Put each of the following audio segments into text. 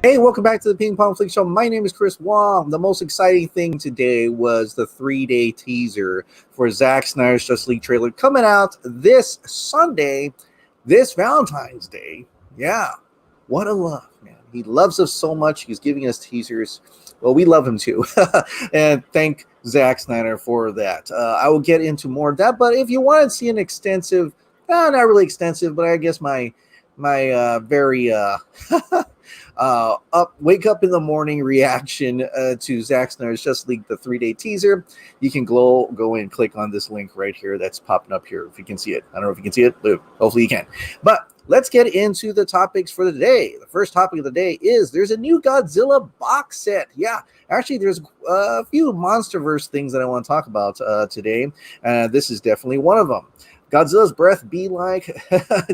Hey, welcome back to the Ping Pong Flix Show. My name is Chris Wong. The most exciting thing today was the 3-day teaser for Zack Snyder's Justice League trailer coming out this Sunday, this Valentine's Day. Yeah, what a love, man. He loves us so much. He's giving us teasers. Well, we love him too. And thank Zack Snyder for that. I will get into more of that, but if you want to see an extensive, not really extensive, but I guess my very wake up in the morning reaction to Zack Snyder's Justice League, the 3-day teaser, you can go and click on this link right here that's popping up here if you can see it. I don't know if you can see it. Hopefully you can. But let's get into the topics for the day. The first topic of the day is there's a new Godzilla box set. Yeah, actually there's a few Monsterverse things that I want to talk about today. This is definitely one of them. Godzilla's breath be like.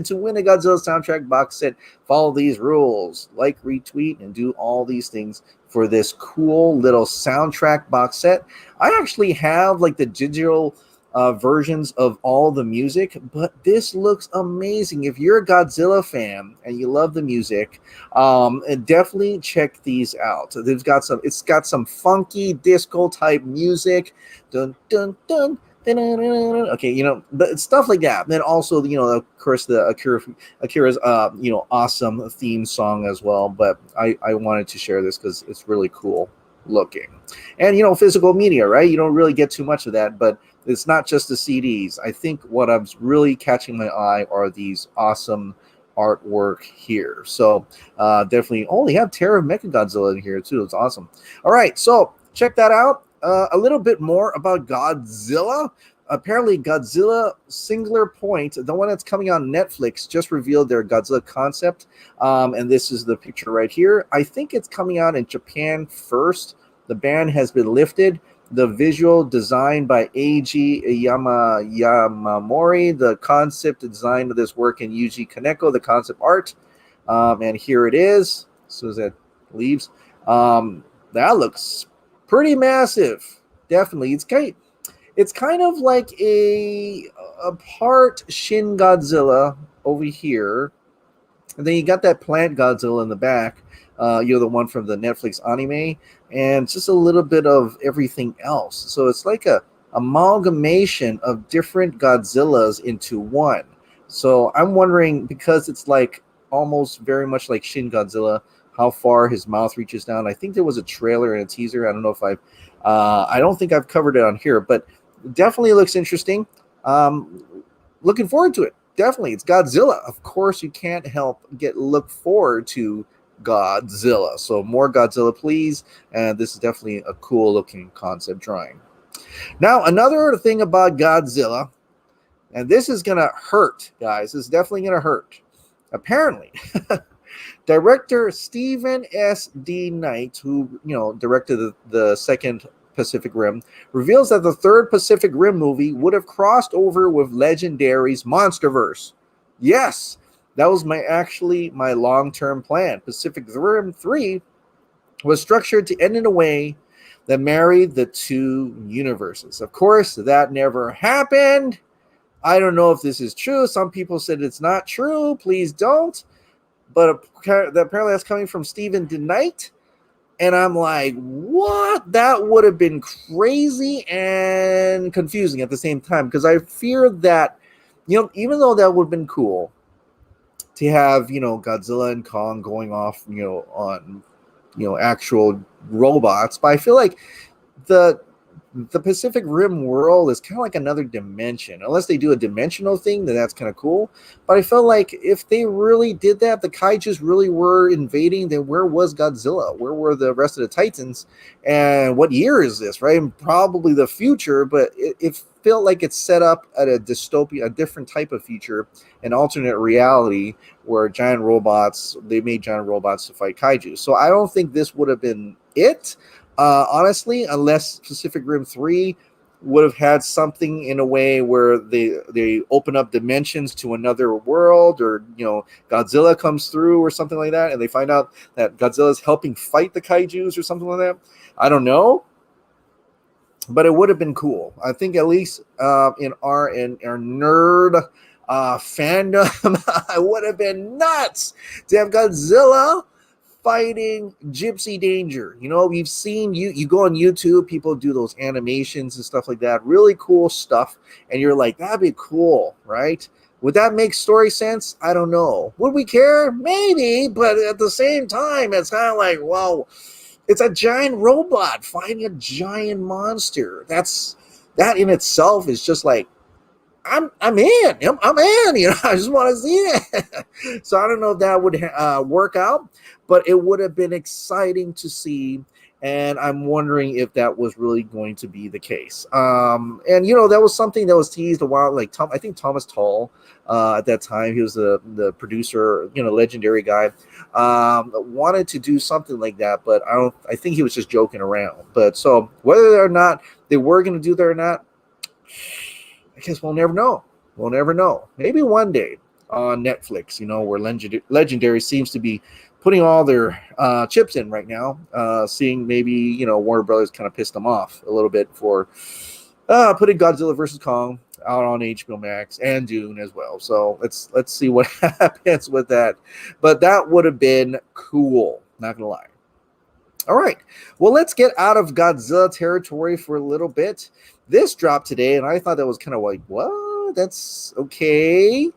To win a Godzilla soundtrack box set, follow these rules. Like, retweet, and do all these things for this cool little soundtrack box set. I actually have like the digital versions of all the music, but this looks amazing. If you're a Godzilla fan and you love the music, definitely check these out. It's got some funky disco type music. Dun dun dun. Okay, but stuff like that. And then also, of course, the Akira's awesome theme song as well. But I wanted to share this because it's really cool looking. And physical media, right? You don't really get too much of that, but it's not just the CDs. I think what I'm really catching my eye are these awesome artwork here. So definitely, they have Terror of Mechagodzilla in here too. It's awesome. All right, so check that out. A little bit more about Godzilla. Apparently, Godzilla Singular Point, the one that's coming on Netflix, just revealed their Godzilla concept. And this is the picture right here. I think it's coming out in Japan first. The ban has been lifted. The visual design by Eiji Yamamori. The concept design of this work in Yuji Kaneko, the concept art. And here it is. As soon as that leaves. That looks pretty massive. Definitely. It's kind of like a part Shin Godzilla over here. And then you got that plant Godzilla in the back. The one from the Netflix anime. And just a little bit of everything else. So it's like a amalgamation of different Godzillas into one. So I'm wondering, because it's like almost very much like Shin Godzilla, how far his mouth reaches down. I think there was a trailer and a teaser. I don't know if I don't think I've covered it on here, but definitely looks interesting. Looking forward to it. Definitely. It's Godzilla. Of course, you can't help look forward to Godzilla. So more Godzilla, please. And this is definitely a cool looking concept drawing. Now, another thing about Godzilla, and this is going to hurt, guys. This is definitely going to hurt. Apparently, director Stephen S. D. Knight, who directed the second Pacific Rim, reveals that the third Pacific Rim movie would have crossed over with Legendary's Monsterverse. Yes, that was my long-term plan. Pacific Rim 3 was structured to end in a way that married the two universes. Of course, that never happened. I don't know if this is true. Some people said it's not true. Please don't. But apparently that's coming from Stephen D. Knight. And I'm like, what? That would have been crazy and confusing at the same time. Because I fear that, even though that would have been cool to have, Godzilla and Kong going off, on, actual robots. But I feel like the Pacific Rim world is kind of like another dimension. Unless they do a dimensional thing, then that's kind of cool. But I felt like if they really did that, the kaijus really were invading, then where was Godzilla? Where were the rest of the Titans? And what year is this, right? And probably the future, but it felt like it's set up at a dystopia, a different type of future, an alternate reality where they made giant robots to fight kaiju. So I don't think this would have been it. Honestly, unless Pacific Rim 3 would have had something in a way where they open up dimensions to another world, or Godzilla comes through or something like that, and they find out that Godzilla is helping fight the kaijus or something like that. I don't know, but it would have been cool. I think at least in our nerd fandom, I would have been nuts to have Godzilla fighting Gypsy Danger. You know, we've seen you go on YouTube, people do those animations and stuff like that, really cool stuff, and you're like, that'd be cool, right? Would that make story sense? I don't know. Would we care? Maybe, but at the same time, it's kind of like, well, it's a giant robot fighting a giant monster. That in itself is just like, I'm in. I'm in. You know, I just want to see it. So I don't know if that would work out, but it would have been exciting to see. And I'm wondering if that was really going to be the case. And you know, that was something that was teased a while. Like I think Thomas Tull, at that time, he was the producer, you know, legendary guy, wanted to do something like that, but I think he was just joking around. But so whether or not they were going to do that or not, I guess we'll never know. We'll never know. Maybe one day on Netflix, you know, where Legendary seems to be putting all their chips in right now, seeing maybe, you know, Warner Brothers kind of pissed them off a little bit for putting Godzilla vs. Kong out on HBO Max and Dune as well. So let's see what happens with that. But that would have been cool, not gonna lie. All right, well, let's get out of Godzilla territory for a little bit. This dropped today, and I thought that was kind of like, what? That's okay.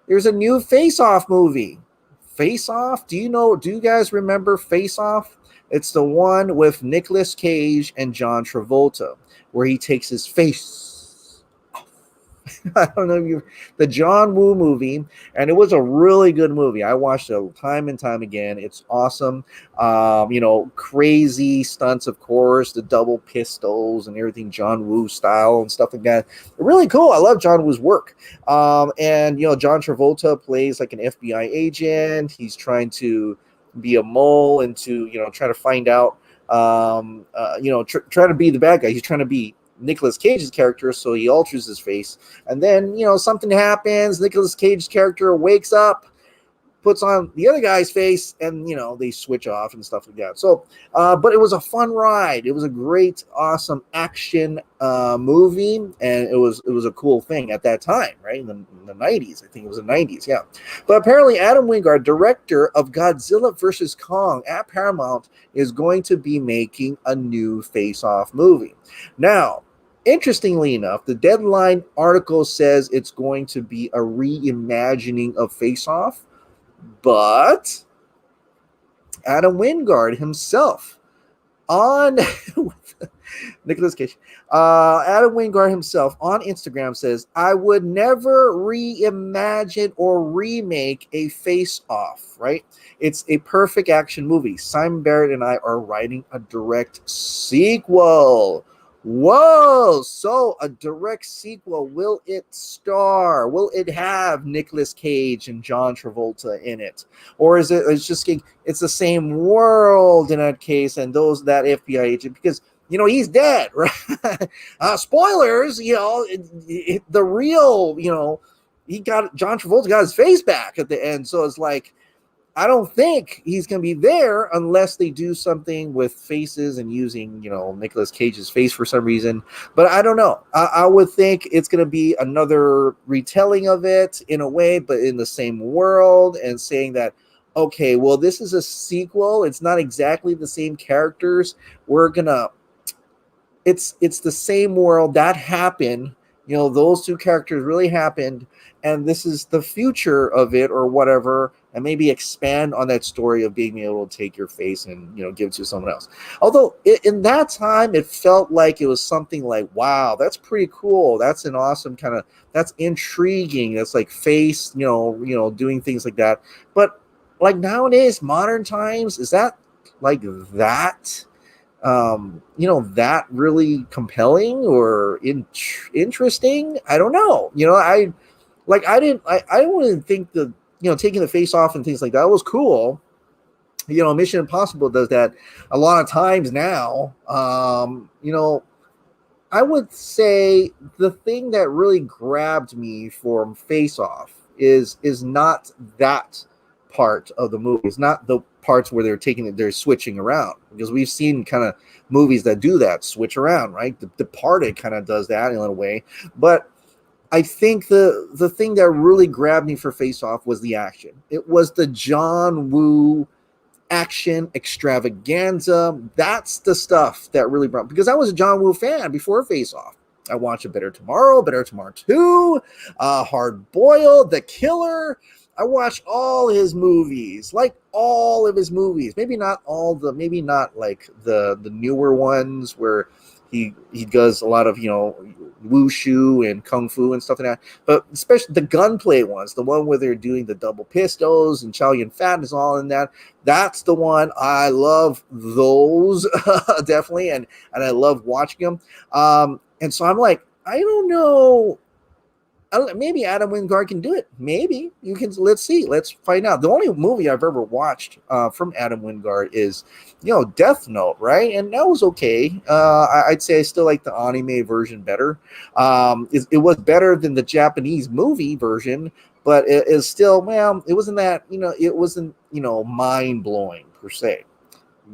There's a new Face Off movie. Face Off? Do you guys remember Face Off? It's the one with Nicolas Cage and John Travolta, where he takes his face off. I don't know if you the John Woo movie, and it was a really good movie. I watched it time and time again. It's awesome. You know, crazy stunts, of course, the double pistols and everything, John Woo style and stuff like that. Really cool. I love John Woo's work. And you know, John Travolta plays like an FBI agent. He's trying to be a mole and to, you know, try to find out, you know, try to be the bad guy. He's trying to be Nicolas Cage's character, so he alters his face, and then, you know, something happens. Nicolas Cage's character wakes up, puts on the other guy's face, and, you know, they switch off and stuff like that. So but it was a fun ride. It was a great, awesome action movie, and it was a cool thing at that time, right? In the 90s. I think it was the 90s, yeah. But apparently Adam Wingard, director of Godzilla vs. Kong at Paramount, is going to be making a new Face-Off movie. Now, interestingly enough, the Deadline article says it's going to be a reimagining of Face-Off, but Adam Wingard himself on Nicolas Cage, Adam Wingard himself on Instagram says, I would never reimagine or remake a Face-Off, right? It's a perfect action movie. Simon Barrett and I are writing a direct sequel. Whoa! So a direct sequel. Will it have Nicolas Cage and John Travolta in it, or is it's just it's the same world in that case? And that FBI agent, because, you know, he's dead, right? Spoilers. You know, the real, you know, John Travolta got his face back at the end. So it's like, I don't think he's going to be there unless they do something with faces and using, you know, Nicolas Cage's face for some reason. But I don't know. I would think it's going to be another retelling of it in a way, but in the same world, and saying that, okay, well, this is a sequel. It's not exactly the same characters. It's the same world that happened. You know, those two characters really happened, and this is the future of it or whatever, and maybe expand on that story of being able to take your face and, you know, give it to someone else. Although in that time, it felt like it was something like, wow, that's pretty cool. That's an awesome kind of, that's intriguing. That's like face, you know, doing things like that. But like nowadays, modern times, is that like that? You know, that really compelling or interesting? I don't know. You know, I wouldn't think the, you know, taking the face off and things like that was cool. You know, Mission Impossible does that a lot of times now. You know, I would say the thing that really grabbed me from Face Off is not that part of the movie. It's not the parts where they're switching around, because we've seen kind of movies that do that, switch around, right? The Departed kind of does that in a way. But I think the thing that really grabbed me for Face Off was the action. It was the John Woo action extravaganza. That's the stuff that really brought, because I was a John Woo fan before Face Off. I watched A Better Tomorrow 2, Hard Boiled, The Killer. I watched all his movies, like all of his movies. Maybe not like the newer ones where he does a lot of, wushu and kung fu and stuff like that. But especially the gunplay ones, the one where they're doing the double pistols and Chow Yun Fat is all in that. That's the one. I love those definitely, and I love watching them. And so I'm like, I don't know. Maybe Adam Wingard can do it. Maybe you can. Let's see. Let's find out. The only movie I've ever watched from Adam Wingard is, Death Note, right? And that was okay. I'd say I still like the anime version better. It was better than the Japanese movie version, but it is still, well, it wasn't that, it wasn't, mind blowing per se.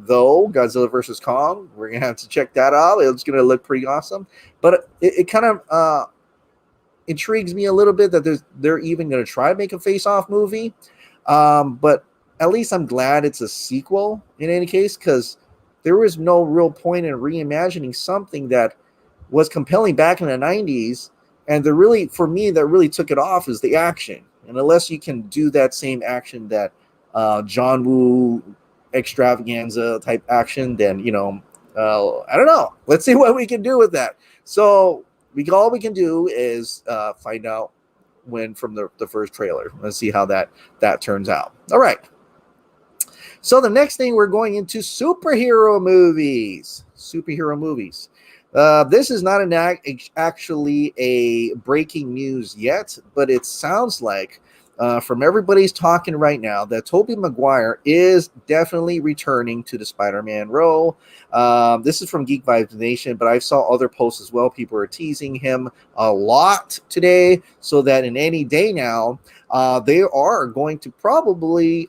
Though Godzilla versus Kong, we're gonna have to check that out. It's gonna look pretty awesome, but it kind of intrigues me a little bit that they're even going to try to make a face-off movie. But at least I'm glad it's a sequel in any case, because there was no real point in reimagining something that was compelling back in the 90s. And for me, that really took it off is the action. And unless you can do that same action that John Woo extravaganza type action, then, I don't know. Let's see what we can do with that. So all we can do is find out from the first trailer. Let's see how that turns out. All right. So the next thing, we're going into superhero movies. This is not actually a breaking news yet, but it sounds like from everybody's talking right now that Tobey Maguire is definitely returning to the Spider-Man role. This is from Geek Vibes Nation, but I saw other posts as well. People are teasing him a lot today, so that in any day now, they are going to probably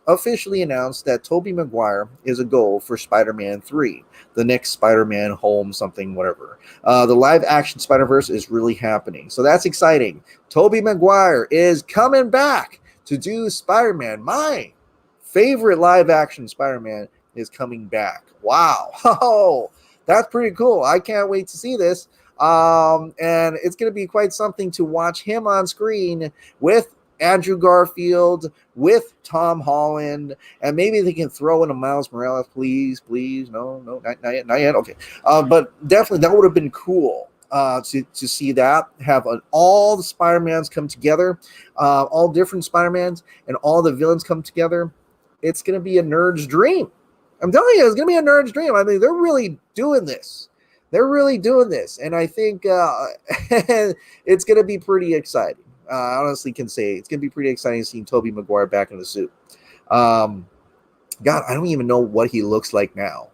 officially announce that Tobey Maguire is a goal for Spider-Man 3, the next Spider-Man home something, whatever. The live-action Spider-Verse is really happening, so that's exciting. Tobey Maguire is coming back to do Spider-Man. My favorite live-action Spider-Man is coming back. Wow. Oh, that's pretty cool. I can't wait to see this. And it's going to be quite something to watch him on screen with Andrew Garfield, with Tom Holland, and maybe they can throw in a Miles Morales, please. No, not yet. Okay. But definitely that would have been cool. To see that, have all the Spider-Mans come together, all different Spider-Mans, and all the villains come together. It's going to be a nerd's dream. I'm telling you, it's going to be a nerd's dream. I mean, they're really doing this. And I think it's going to be pretty exciting. I honestly can say it's going to be pretty exciting seeing Tobey Maguire back in the suit. God, I don't even know what he looks like now.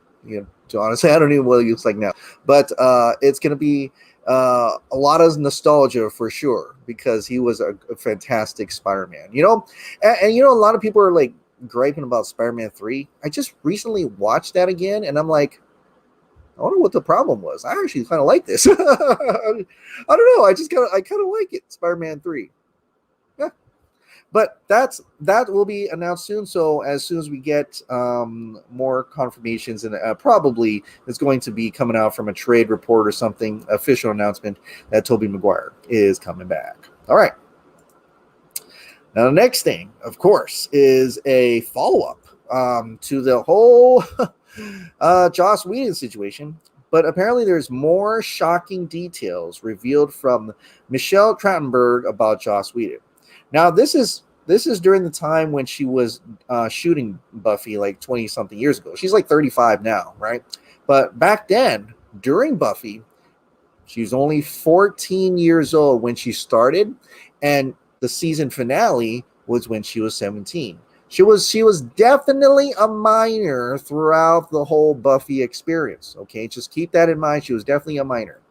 Honestly, I don't even know what he looks like now. But it's going to be a lot of nostalgia for sure, because he was a fantastic Spider-Man. And a lot of people are like griping about Spider-Man 3. I just recently watched that again, and I'm like, I wonder what the problem was. I actually kind of like this. I don't know. I kind of like it. Spider-Man 3. Yeah. But that will be announced soon. So as soon as we get more confirmations, and probably it's going to be coming out from a trade report or something, official announcement that Tobey Maguire is coming back. All right. Now the next thing, of course, is a follow-up to the whole Joss Whedon situation. But apparently there's more shocking details revealed from Michelle Trachtenberg about Joss Whedon. Now this is during the time when she was shooting Buffy like 20-something years ago. She's like 35 now, right? But back then, during Buffy, she was only 14 years old when she started, and the season finale was when she was 17. She was definitely a minor throughout the whole Buffy experience. Okay, just keep that in mind. She was definitely a minor.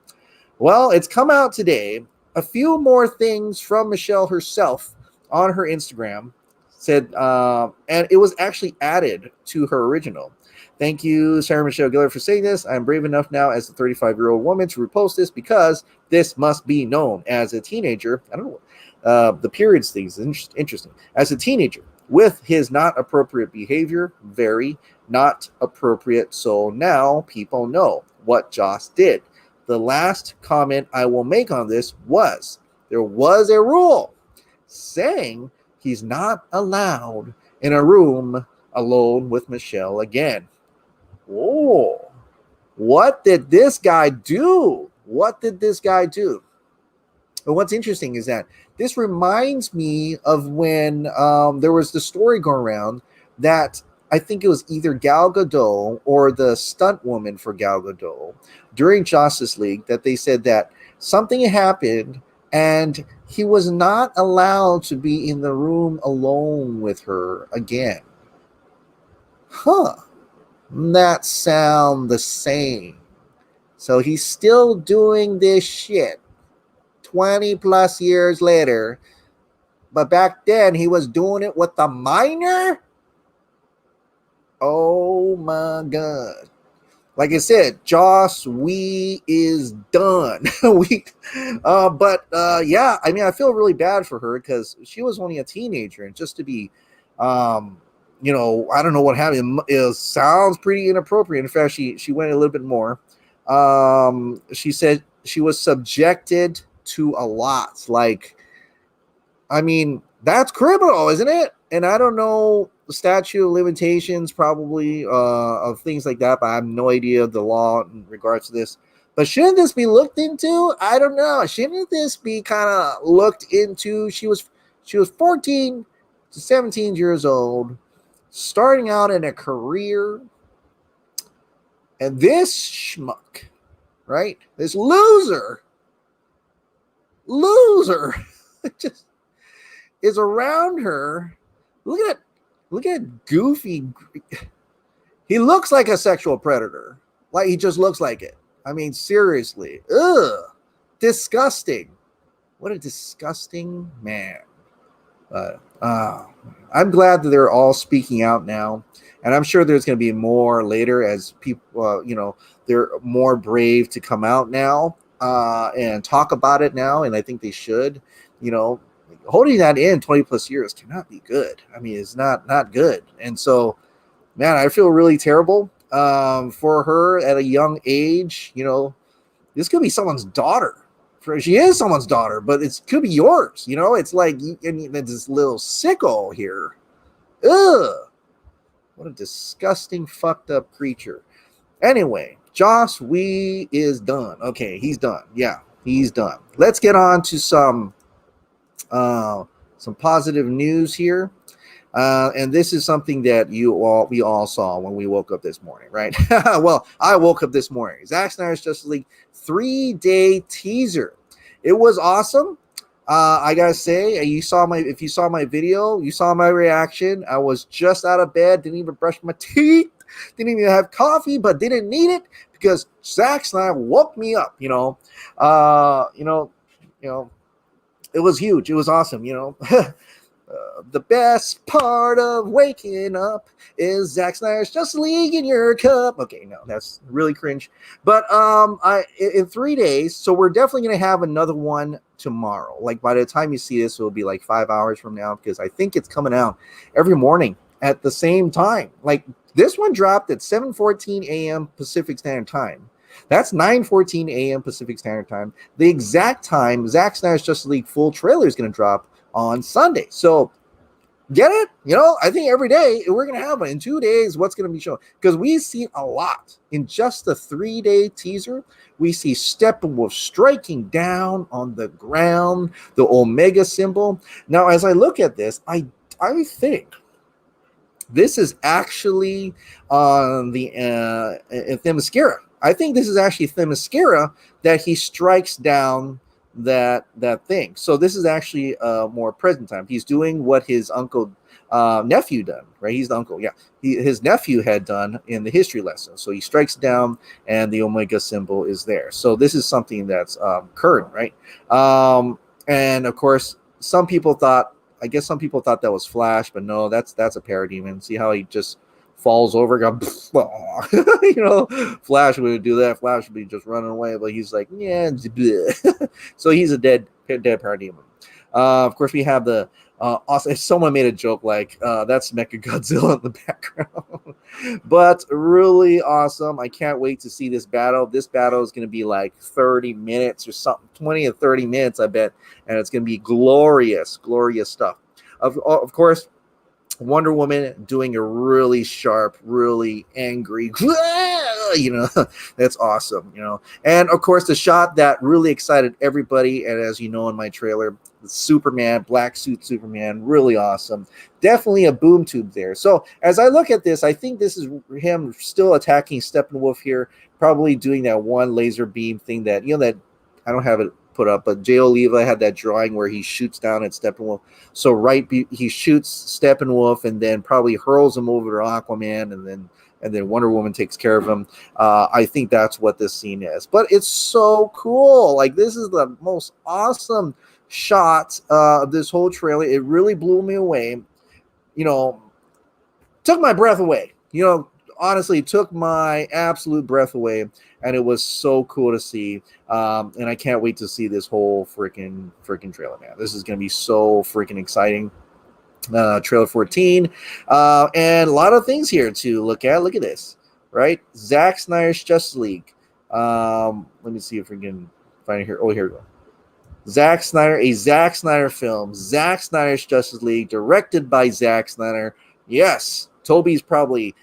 Well, it's come out today. A few more things from Michelle herself on her Instagram said, and it was actually added to her original. Thank you, Sarah Michelle Gellar, for saying this. I'm brave enough now as a 35-year-old woman to repost this because this must be known. As a teenager, I don't know, the periods thing is interesting. As a teenager, with his not appropriate behavior. Very not appropriate. So now people know what Joss did. The last comment I will make on this was there was a rule saying he's not allowed in a room alone with Michelle again. Oh, what did this guy do? What did this guy do? And what's interesting is that this reminds me of when there was the story going around that I think it was either Gal Gadot or the stunt woman for Gal Gadot during Justice League that they said that something happened and he was not allowed to be in the room alone with her again. Huh. That sound the same. So he's still doing this shit 20 plus years later, but back then he was doing it with the minor. Oh my god. Like I said, Joss, we is done. Yeah, I mean, I feel really bad for her because she was only a teenager, and just to be I don't know what happened. It sounds pretty inappropriate. In fact, she went a little bit more. She said she was subjected to a lot. Like, I mean, that's criminal, isn't it? And I don't know the statute of limitations probably of things like that, but I have no idea of the law in regards to this. But shouldn't this be looked into? I don't know. Shouldn't this be kind of looked into? She was 14 to 17 years old, starting out in a career, and this schmuck, right? This loser just is around her. Look at Goofy. He looks like a sexual predator. Like, he just looks like it. I mean, seriously. Ugh. Disgusting. What a disgusting man. I'm glad that they're all speaking out now. And I'm sure there's going to be more later as people, they're more brave to come out now and talk about it now. And I think they should, holding that in 20 plus years cannot be good. I mean, it's not good. And so, man, I feel really terrible for her at a young age. This could be someone's daughter. She is someone's daughter, but it could be yours. It's like this little sicko here. Ugh. What a disgusting, fucked up creature. Anyway, Joss Whedon is done. Okay, he's done. Yeah, he's done. Let's get on to some positive news here. And this is something that we all saw when we woke up this morning, right? Well, I woke up this morning. Zack Snyder's Justice League 3-day teaser. It was awesome. I gotta say, if you saw my video, you saw my reaction. I was just out of bed, didn't even brush my teeth, didn't even have coffee, but didn't need it because Zack Snyder woke me up. It was huge. It was awesome. The best part of waking up is Zack Snyder's Justice League in your cup. Okay, no, that's really cringe. But in 3 days, so we're definitely going to have another one tomorrow. Like, by the time you see this, it'll be like 5 hours from now, because I think it's coming out every morning at the same time. Like, this one dropped at 7:14 a.m. Pacific Standard Time. That's 9:14 a.m. Pacific Standard Time. The exact time Zack Snyder's Justice League full trailer is going to drop on Sunday. So get it? I think every day we're going to have one. In 2 days, what's going to be shown? Because we see a lot. In just the 3-day teaser, we see Steppenwolf striking down on the ground, the Omega symbol. Now, as I look at this, I think this is actually on the Themyscira. I think this is actually Themyscira that he strikes down that thing. So this is actually more present time. He's doing what his nephew done, right? He's the uncle. Yeah. His nephew had done in the history lesson. So he strikes down and the Omega symbol is there. So this is something that's current, right? And of course, some people thought that was Flash, but no, that's a parademon. See how he just falls over, Flash would do that. Flash would be just running away, but he's like, yeah. So he's a dead parademon. Of course, we have the Also, someone made a joke like that's Mechagodzilla in the background, but really awesome. I can't wait to see this battle. This battle is going to be like 30 minutes or something, 20 or 30 minutes, I bet, and it's going to be glorious, glorious stuff. Of course, Wonder Woman doing a really sharp, really angry, that's awesome, And of course, the shot that really excited everybody, and as you know in my trailer, the Superman, black suit Superman, really awesome. Definitely a boom tube there. So as I look at this, I think this is him still attacking Steppenwolf here, probably doing that one laser beam thing that, that I don't have it put up, but J. Oliva had that drawing where he shoots down at Steppenwolf. So he shoots Steppenwolf and then probably hurls him over to Aquaman, and then Wonder Woman takes care of him. I think that's what this scene is. But it's so cool. Like, this is the most awesome shot of this whole trailer. It really blew me away. Took my breath away. Honestly, took my absolute breath away, and it was so cool to see. And I can't wait to see this whole freaking trailer, man. This is going to be so freaking exciting. Trailer 14, and a lot of things here to look at. Look at this, right? Zack Snyder's Justice League. Let me see if we can find it here. Oh, here we go. Zack Snyder, a Zack Snyder film. Zack Snyder's Justice League, directed by Zack Snyder. Yes, Toby's probably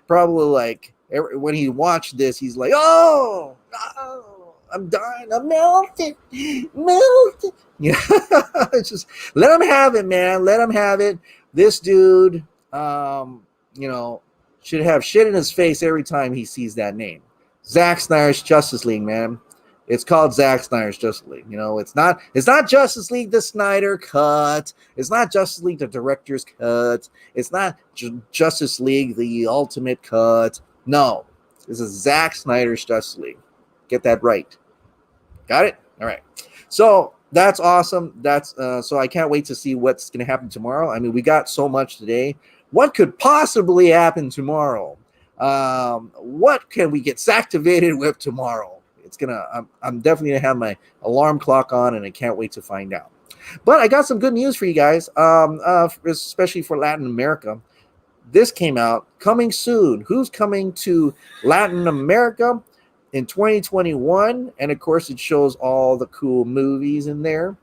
probably like when he watched this, he's like, oh, I'm dying, I'm melting. Just let him have it, man. Let him have it. This dude, should have shit in his face every time he sees that name. Zack Snyder's Justice League, man. It's called Zack Snyder's Justice League. It's not Justice League the Snyder cut. It's not Justice League the director's cut. It's not Justice League the ultimate cut. No, this is Zack Snyder's Justice League. Get that right. Got it? All right. So that's awesome. So I can't wait to see what's going to happen tomorrow. I mean, we got so much today. What could possibly happen tomorrow? What can we get activated with tomorrow? I'm definitely gonna have my alarm clock on, and I can't wait to find out. But I got some good news for you guys, especially for Latin America. This came out, coming soon. Who's coming to Latin America in 2021? And of course, it shows all the cool movies in there.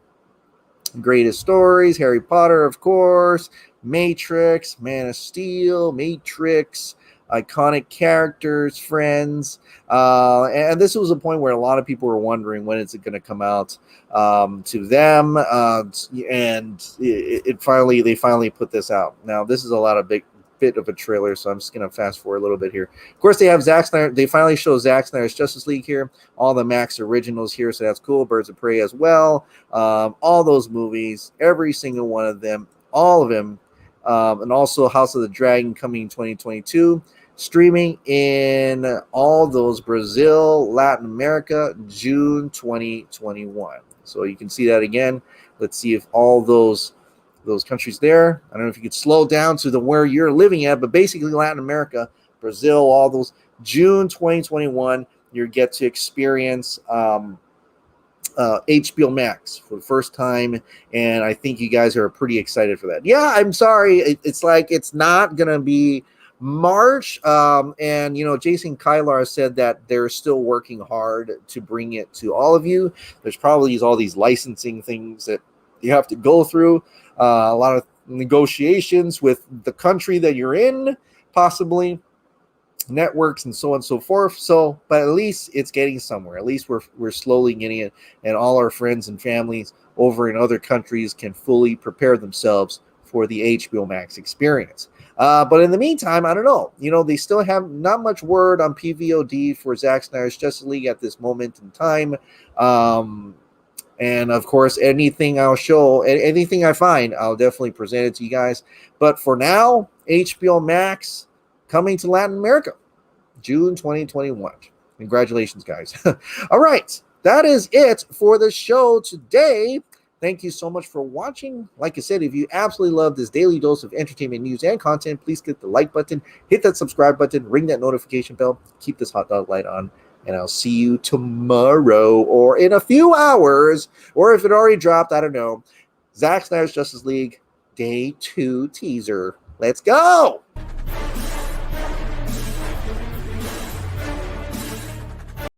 Greatest Stories, Harry Potter, of course, Matrix, Man of Steel, Matrix, iconic characters, Friends, and this was a point where a lot of people were wondering when is it going to come out to them, and they finally put this out. Now this is a lot of bit of a trailer, so I'm just going to fast forward a little bit here. Of course, they have Zack Snyder. They finally show Zack Snyder's Justice League here, all the Max originals here, so that's cool. Birds of Prey as well, all those movies, every single one of them, all of them, and also House of the Dragon coming in 2022. Streaming in all those Brazil, Latin America, June 2021. So you can see that again. Let's see if all those countries there. I don't know if you could slow down to where you're living at, but basically Latin America, Brazil, all those, June 2021, you get to experience HBO Max for the first time, and I think you guys are pretty excited for that. Yeah, I'm sorry. It's like it's not going to be March, and Jason Kylar said that they're still working hard to bring it to all of you. There's probably all these licensing things that you have to go through, a lot of negotiations with the country that you're in, possibly networks and so on and so forth. So, but at least it's getting somewhere. At least we're slowly getting it, and all our friends and families over in other countries can fully prepare themselves for the HBO Max experience. But in the meantime, I don't know. They still have not much word on PVOD for Zack Snyder's Justice League at this moment in time. And of course, anything I'll show, anything I find, I'll definitely present it to you guys. But for now, HBO Max coming to Latin America, June 2021. Congratulations, guys. All right. That is it for the show today. Thank you so much for watching. Like I said, if you absolutely love this daily dose of entertainment news and content, please click the like button, hit that subscribe button, ring that notification bell, keep this hot dog light on, and I'll see you tomorrow or in a few hours, or if it already dropped, I don't know. Zack Snyder's Justice League Day 2 teaser. Let's go!